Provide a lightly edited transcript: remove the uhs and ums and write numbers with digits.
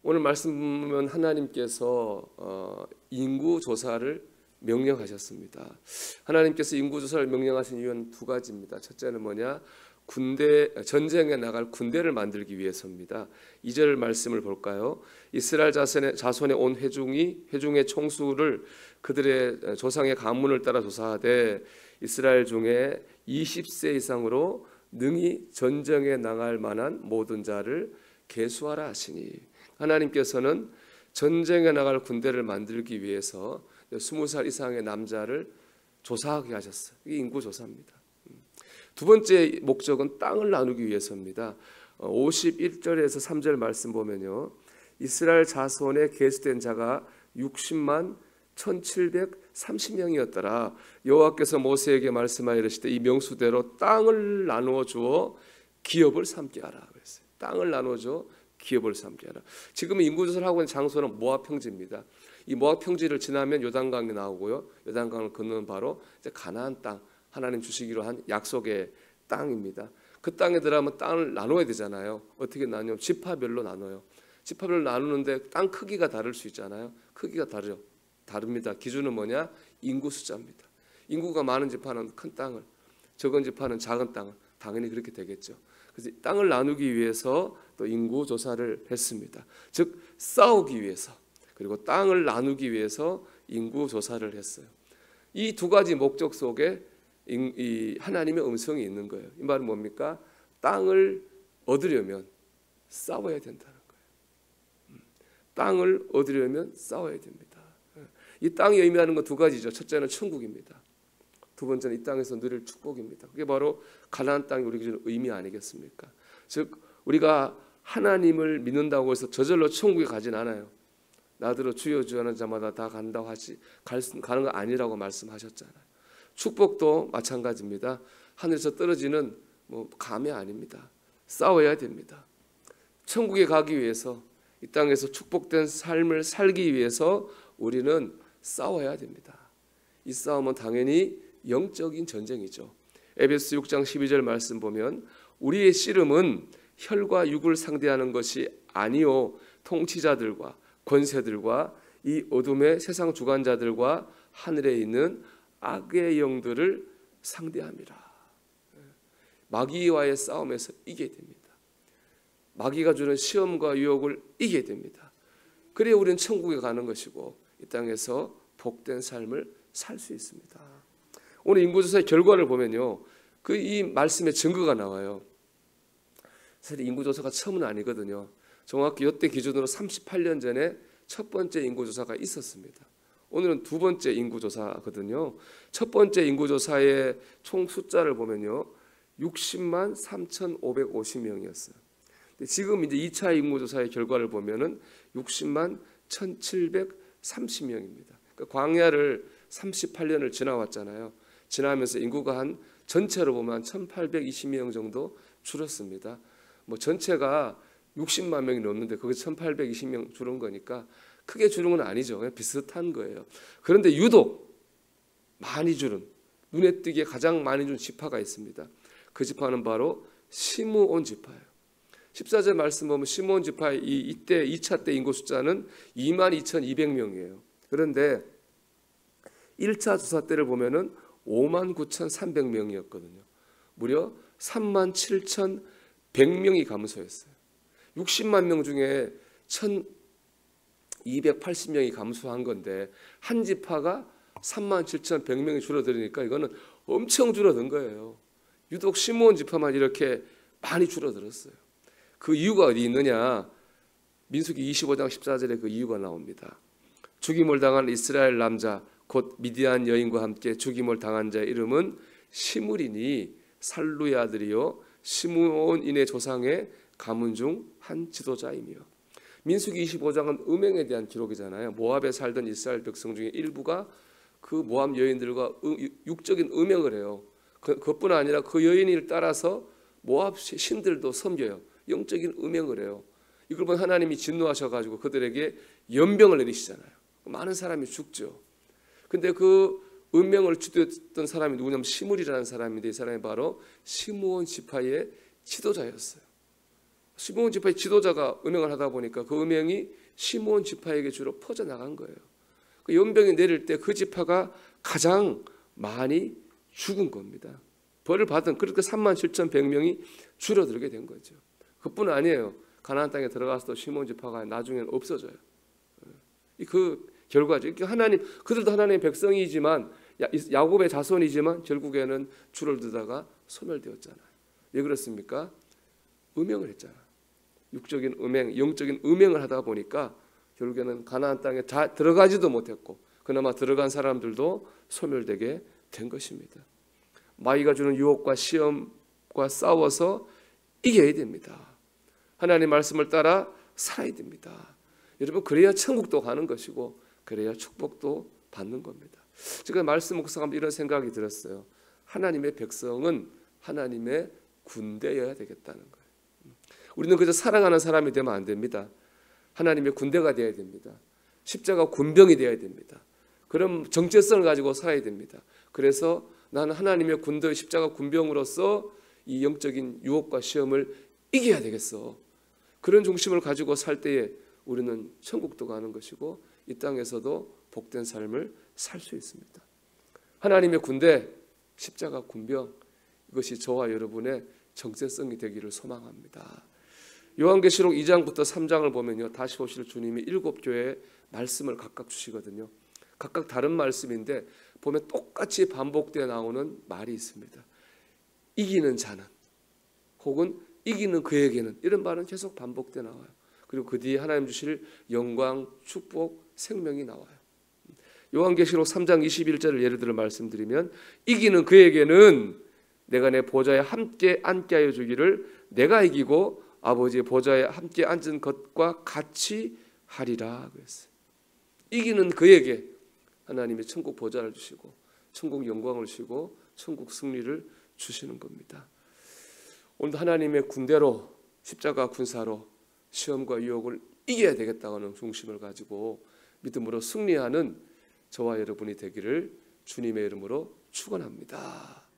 오늘 말씀 보면 하나님께서 인구 조사를 명령하셨습니다. 하나님께서 인구 조사를 명령하신 이유는 두 가지입니다. 첫째는 뭐냐? 전쟁에 나갈 군대를 만들기 위해서입니다. 2절 말씀을 볼까요? 이스라엘 자손의 온 회중의 총수를 그들의 조상의 가문을 따라 조사하되 이스라엘 중에 20세 이상으로 능히 전쟁에 나갈 만한 모든 자를 계수하라 하시니, 하나님께서는 전쟁에 나갈 군대를 만들기 위해서 20살 이상의 남자를 조사하게 하셨어요. 이게 인구조사입니다. 두 번째 목적은 땅을 나누기 위해서입니다. 51절에서 3절 말씀 보면요, 이스라엘 자손에 계수된 자가 60만 1730명이었더라. 여호와께서 모세에게 말씀하여 이르시되 이 명수대로 땅을 나누어 주어 기업을 삼게 하라 그랬어요. 땅을 나누어 줘 기업을 삼게 하라. 지금 인구조사를 하고 있는 장소는 모압 평지입니다. 이 모압 평지를 지나면 요단강이 나오고요, 요단강을 건너면 바로 이제 가나안 땅, 하나님 주시기로 한 약속의 땅입니다. 그 땅에 들어가면 땅을 나눠야 되잖아요. 어떻게 나누냐면 지파별로 나눠요. 지파별로 나누는데 땅 크기가 다를 수 있잖아요. 크기가 다릅니다. 기준은 뭐냐? 인구 숫자입니다. 인구가 많은 지파는 큰 땅을, 적은 지파는 작은 땅을, 당연히 그렇게 되겠죠. 그래서 땅을 나누기 위해서 또 인구 조사를 했습니다. 즉 싸우기 위해서, 그리고 땅을 나누기 위해서 인구 조사를 했어요. 이 두 가지 목적 속에 이 하나님의 음성이 있는 거예요. 이 말은 뭡니까? 땅을 얻으려면 싸워야 된다는 거예요. 땅을 얻으려면 싸워야 됩니다. 이 땅이 의미하는 건 두 가지죠. 첫째는 천국입니다. 두 번째는 이 땅에서 누릴 축복입니다. 그게 바로 가나안 땅이 우리 기준 의미 아니겠습니까? 즉 우리가 하나님을 믿는다고 해서 저절로 천국에 가진 않아요. 나더러 주여 주여 하는 자마다 다 간다고 하지 가는 거 아니라고 말씀하셨잖아요. 축복도 마찬가지입니다. 하늘에서 떨어지는 감이 아닙니다. 싸워야 됩니다. 천국에 가기 위해서, 이 땅에서 축복된 삶을 살기 위해서 우리는 싸워야 됩니다. 이 싸움은 당연히 영적인 전쟁이죠. 에베소 6장 12절 말씀 보면 우리의 씨름은 혈과 육을 상대하는 것이 아니요 통치자들과 권세들과 이 어둠의 세상 주관자들과 하늘에 있는 악의 영들을 상대함이라. 마귀와의 싸움에서 이겨야 됩니다. 마귀가 주는 시험과 유혹을 이겨야 됩니다. 그래야 우리는 천국에 가는 것이고 이 땅에서 복된 삶을 살 수 있습니다. 오늘 인구조사의 결과를 보면요, 이 말씀의 증거가 나와요. 사실 인구조사가 처음은 아니거든요. 정확히 이때 기준으로 38년 전에 첫 번째 인구조사가 있었습니다. 오늘은 두 번째 인구조사거든요. 첫 번째 인구조사의 총 숫자를 보면요, 60만 3,550명이었어요. 지금 이제 2차 인구조사의 결과를 보면은 60만 1,730명입니다. 그러니까 광야를 38년을 지나왔잖아요. 지나면서 인구가 한 전체로 보면 1,820명 정도 줄었습니다. 전체가 60만 명이 넘는데 거기서 1,820명 줄은 거니까 크게 줄은 건 아니죠. 그냥 비슷한 거예요. 그런데 유독 많이 줄은, 눈에 띄게 가장 많이 준 지파가 있습니다. 그 지파는 바로 시므온 지파예요. 14절 말씀 보면 시므온 지파의 이때 2차 때 인구 숫자는 22,200명이에요. 그런데 1차 조사 때를 보면은 59,300명이었거든요. 무려 37,100명이 감소했어요. 60만 명 중에 1,280명이 감소한 건데 한 지파가 37,100명이 줄어들으니까 이거는 엄청 줄어든 거예요. 유독 시므온 지파만 이렇게 많이 줄어들었어요. 그 이유가 어디 있느냐? 민수기 25장 14절에 그 이유가 나옵니다. 죽임을 당한 이스라엘 남자 곧 미디안 여인과 함께 죽임을 당한 자의 이름은 시므리니 살루의 아들이요 시므온인의 조상의 가문 중 한 지도자이며. 민수기 25장은 음행에 대한 기록이잖아요. 모압에 살던 이스라엘 백성 중에 일부가 그 모압 여인들과 육적인 음행을 해요. 그것뿐 아니라 그 여인을 따라서 모압 신들도 섬겨요. 영적인 음행을 해요. 이걸 보면 하나님이 진노하셔가지고 그들에게 연병을 내리시잖아요. 많은 사람이 죽죠. 근데 그 음행을 주도했던 사람이 누구냐면 시므리라는 사람인데 이 사람이 바로 시므온 지파의 지도자였어요. 시므온 지파의 지도자가 음행을 하다 보니까 그 음행이 시므온 지파에게 주로 퍼져나간 거예요. 그 연병이 내릴 때 그 지파가 가장 많이 죽은 겁니다. 벌을 받은 그렇게 37,100명이 줄어들게 된 거죠. 그뿐 아니에요. 가나안 땅에 들어가서도 시므온 지파가 나중에는 없어져요. 그 결과죠. 하나님, 그들도 하나님의 백성이지만 야곱의 자손이지만 결국에는 줄어들다가 소멸되었잖아요. 왜 그렇습니까? 음행을 했잖아. 육적인 음행, 영적인 음행을 하다 보니까 결국에는 가나안 땅에 들어가지도 못했고 그나마 들어간 사람들도 소멸되게 된 것입니다. 마귀가 주는 유혹과 시험과 싸워서 이겨야 됩니다. 하나님의 말씀을 따라 살아야 됩니다. 여러분, 그래야 천국도 가는 것이고 그래야 축복도 받는 겁니다. 제가 말씀 묵상하면서 이런 생각이 들었어요. 하나님의 백성은 하나님의 군대여야 되겠다는 거예요. 우리는 그저 사랑하는 사람이 되면 안 됩니다. 하나님의 군대가 되어야 됩니다. 십자가 군병이 되어야 됩니다. 그런 정체성을 가지고 살아야 됩니다. 그래서 나는 하나님의 군대, 십자가 군병으로서 이 영적인 유혹과 시험을 이겨야 되겠어. 그런 중심을 가지고 살 때에 우리는 천국도 가는 것이고 이 땅에서도 복된 삶을 살 수 있습니다. 하나님의 군대, 십자가 군병, 이것이 저와 여러분의 정체성이 되기를 소망합니다. 요한계시록 2장부터 3장을 보면요, 다시 오실 주님이 7교회에 말씀을 각각 주시거든요. 각각 다른 말씀인데 보면 똑같이 반복되어 나오는 말이 있습니다. 이기는 자는, 혹은 이기는 그에게는, 이런 말은 계속 반복되어 나와요. 그리고 그 뒤에 하나님 주실 영광, 축복, 생명이 나와요. 요한계시록 3장 21절을 예를 들어 말씀드리면, 이기는 그에게는 내가 내 보좌에 함께 앉게 하여 주기를, 내가 이기고 아버지의 보좌에 함께 앉은 것과 같이 하리라 그랬어요. 이기는 그에게 하나님이 천국 보좌를 주시고 천국 영광을 주시고 천국 승리를 주시는 겁니다. 오늘도 하나님의 군대로, 십자가 군사로 시험과 유혹을 이겨야 되겠다는 중심을 가지고 믿음으로 승리하는 저와 여러분이 되기를 주님의 이름으로 축원합니다.